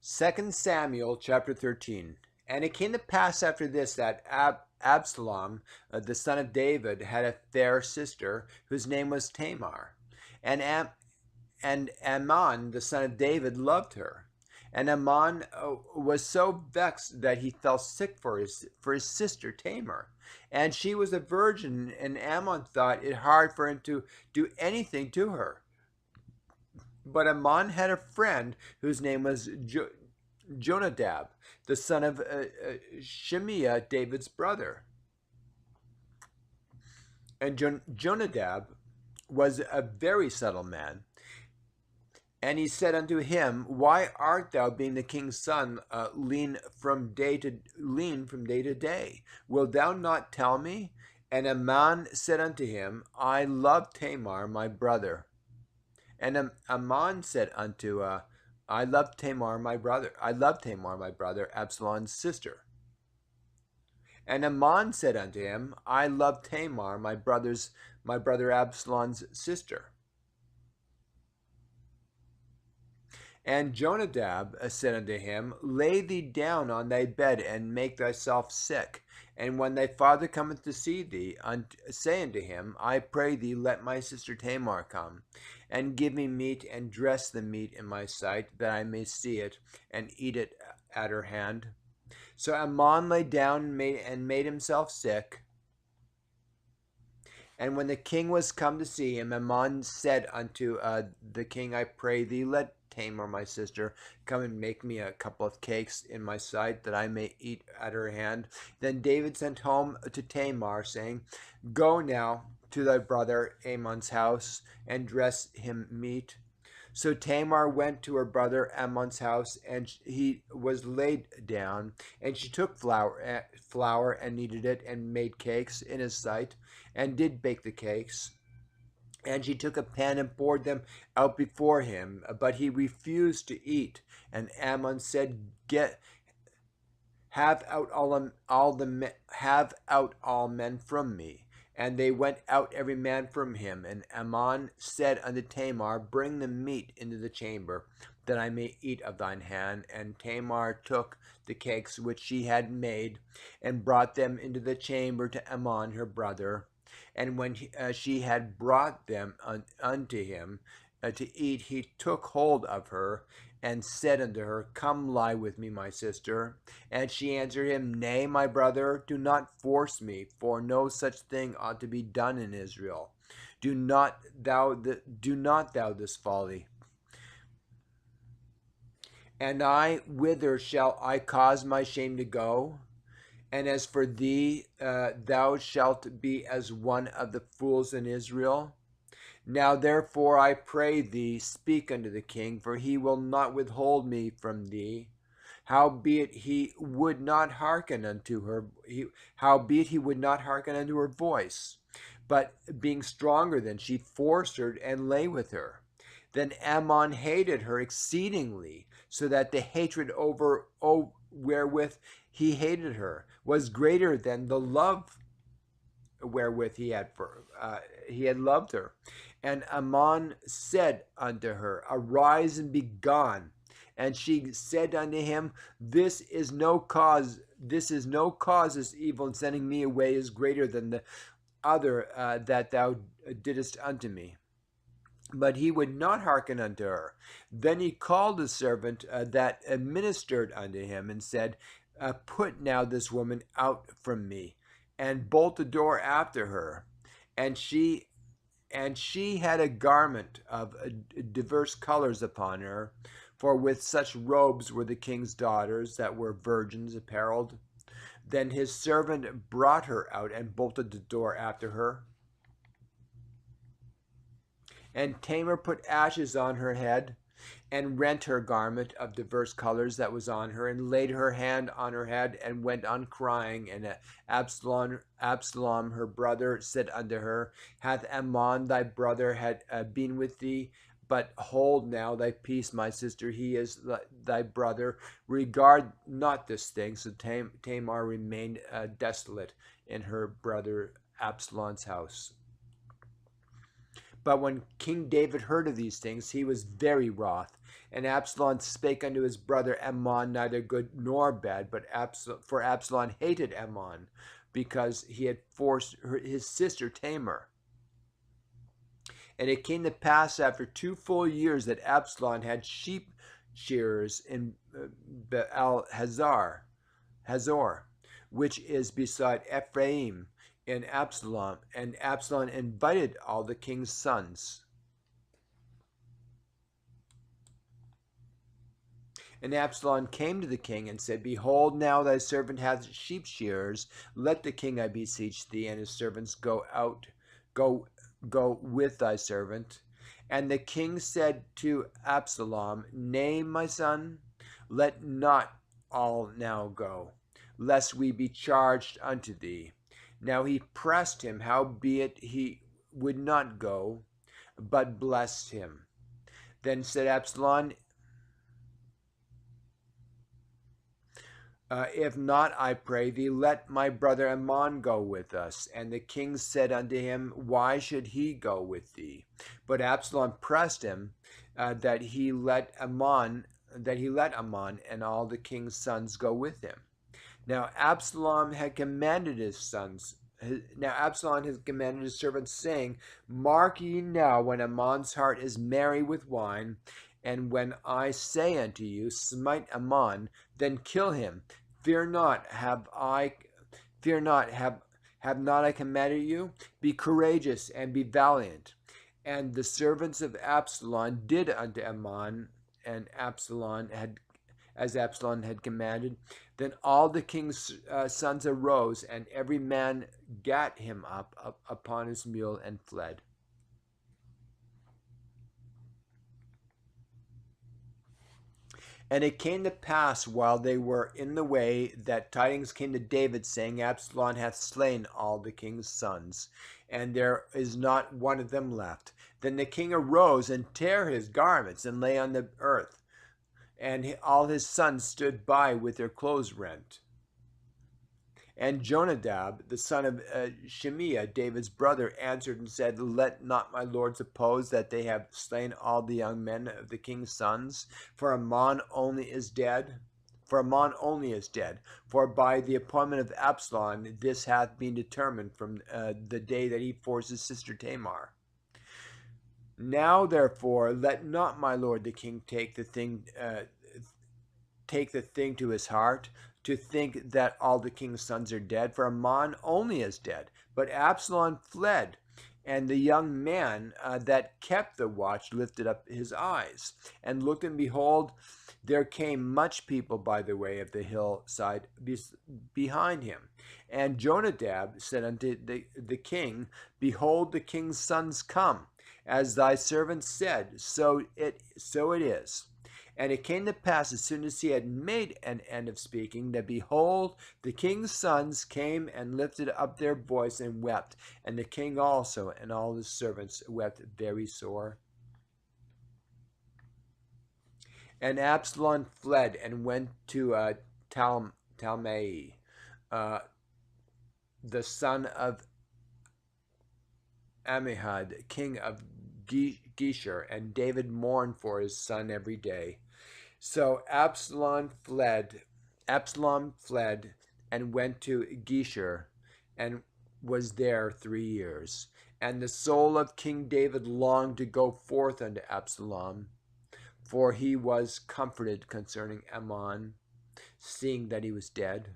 Second Samuel chapter 13. And it came to pass after this that Absalom, the son of David, had a fair sister whose name was Tamar. And, and Ammon, the son of David, loved her. And Ammon was so vexed that he fell sick for his sister Tamar. And she was a virgin, and Ammon thought it hard for him to do anything to her. But Ammon had a friend whose name was Jonadab, the son of Shimeah, David's brother. And Jonadab was a very subtle man. And he said unto him, Why art thou, being the king's son, lean from day to day? Wilt thou not tell me? And Ammon said unto him, I love Tamar my brother. And Ammon said unto I love Tamar my brother. I love Tamar my brother, Absalom's sister. And Ammon said unto him, I love Tamar my brother Absalom's sister. And Jonadab said unto him, Lay thee down on thy bed, and make thyself sick. And when thy father cometh to see thee, say unto him, I pray thee, let my sister Tamar come, and give me meat, and dress the meat in my sight, that I may see it, and eat it at her hand. So Ammon lay down and made himself sick. And when the king was come to see him, Ammon said unto the king, I pray thee, let Tamar my sister come and make me a couple of cakes in my sight, that I may eat at her hand. Then David sent home to Tamar, saying, Go now to thy brother Ammon's house, and dress him meat. So Tamar went to her brother Ammon's house, and he was laid down, and she took flour and kneaded it, and made cakes in his sight, and did bake the cakes. And she took a pan and poured them out before him, but he refused to eat. And Ammon said, Have out all men from me. And they went out every man from him. And Ammon said unto Tamar, Bring the meat into the chamber, that I may eat of thine hand. And Tamar took the cakes which she had made, and brought them into the chamber to Ammon her brother. And when she had brought them unto him to eat, he took hold of her, and said unto her, Come lie with me, my sister. And she answered him, Nay, my brother, do not force me, for no such thing ought to be done in Israel. Do not thou this folly. And whither shall I cause my shame to go? And as for thee, thou shalt be as one of the fools in Israel. Now therefore I pray thee, speak unto the king, for he will not withhold me from thee. Howbeit he would not hearken unto her. Howbeit he would not hearken unto her voice, but being stronger than she, forced her and lay with her. Then Ammon hated her exceedingly, so that the hatred wherewith he hated her was greater than the love wherewith he had loved her. And Ammon said unto her, Arise and be gone. And she said unto him, This is no cause. This evil in sending me away is greater than the other that thou didst unto me. But he would not hearken unto her. Then he called the servant that ministered unto him, and said, Put now this woman out from me, and bolt the door after her. And she had a garment of diverse colors upon her, for with such robes were the king's daughters that were virgins apparelled. Then his servant brought her out, and bolted the door after her. And Tamar put ashes on her head, and rent her garment of diverse colors that was on her, and laid her hand on her head, and went on crying. And Absalom her brother said unto her, Hath Ammon thy brother been with thee? But hold now thy peace, my sister, he is thy brother. Regard not this thing. So Tamar remained desolate in her brother Absalom's house. But when King David heard of these things, he was very wroth, And Absalom spake unto his brother Ammon neither good nor bad, but for Absalom hated Ammon, because he had forced his sister Tamar. And it came to pass after 2 full years that Absalom had sheep shearers in Baal-Hazor, which is beside Ephraim, in Absalom. And Absalom invited all the king's sons. And Absalom came to the king and said, Behold, now thy servant hath sheep shearers. Let the king, I beseech thee, and his servants go with thy servant. And the king said to Absalom, Nay, my son, let not all now go, lest we be charged unto thee. Now he pressed him, howbeit he would not go, but blessed him. Then said Absalom, if not, I pray thee, let my brother Ammon go with us. And the king said unto him, Why should he go with thee? But Absalom pressed him that he let Ammon and all the king's sons go with him. Now Absalom had commanded his servants, saying, Mark ye now, when Ammon's heart is merry with wine, and when I say unto you, Smite Ammon, then kill him. Fear not, have not I commanded you? Be courageous and be valiant. And the servants of Absalom did unto Ammon, and as Absalom had commanded. Then all the king's sons arose, and every man gat him up upon his mule and fled. And it came to pass, while they were in the way, that tidings came to David, saying, Absalom hath slain all the king's sons, and there is not one of them left. Then the king arose and tare his garments, and lay on the earth, and all his sons stood by with their clothes rent. And Jonadab, the son of Shimea, David's brother, answered and said, Let not my lord suppose that they have slain all the young men of the king's sons, for Ammon only is dead. For by the appointment of Absalom this hath been determined from the day that he forced his sister Tamar. Now therefore let not my lord the king take the thing to his heart, to think that all the king's sons are dead, for Ammon only is dead. But Absalom fled, and the young man that kept the watch lifted up his eyes, and looked, and behold, there came much people by the way of the hillside behind him. And Jonadab said unto the king, Behold, the king's sons come, as thy servant said, so it is. And it came to pass, as soon as he had made an end of speaking, that behold, the king's sons came and lifted up their voice and wept, and the king also and all his servants wept very sore. And Absalom fled and went to Talmai, the son of Ammihud, king of Geshur, and David mourned for his son every day. So Absalom fled and went to Geshur, and was there 3 years. And the soul of King David longed to go forth unto Absalom, for he was comforted concerning Ammon, seeing that he was dead.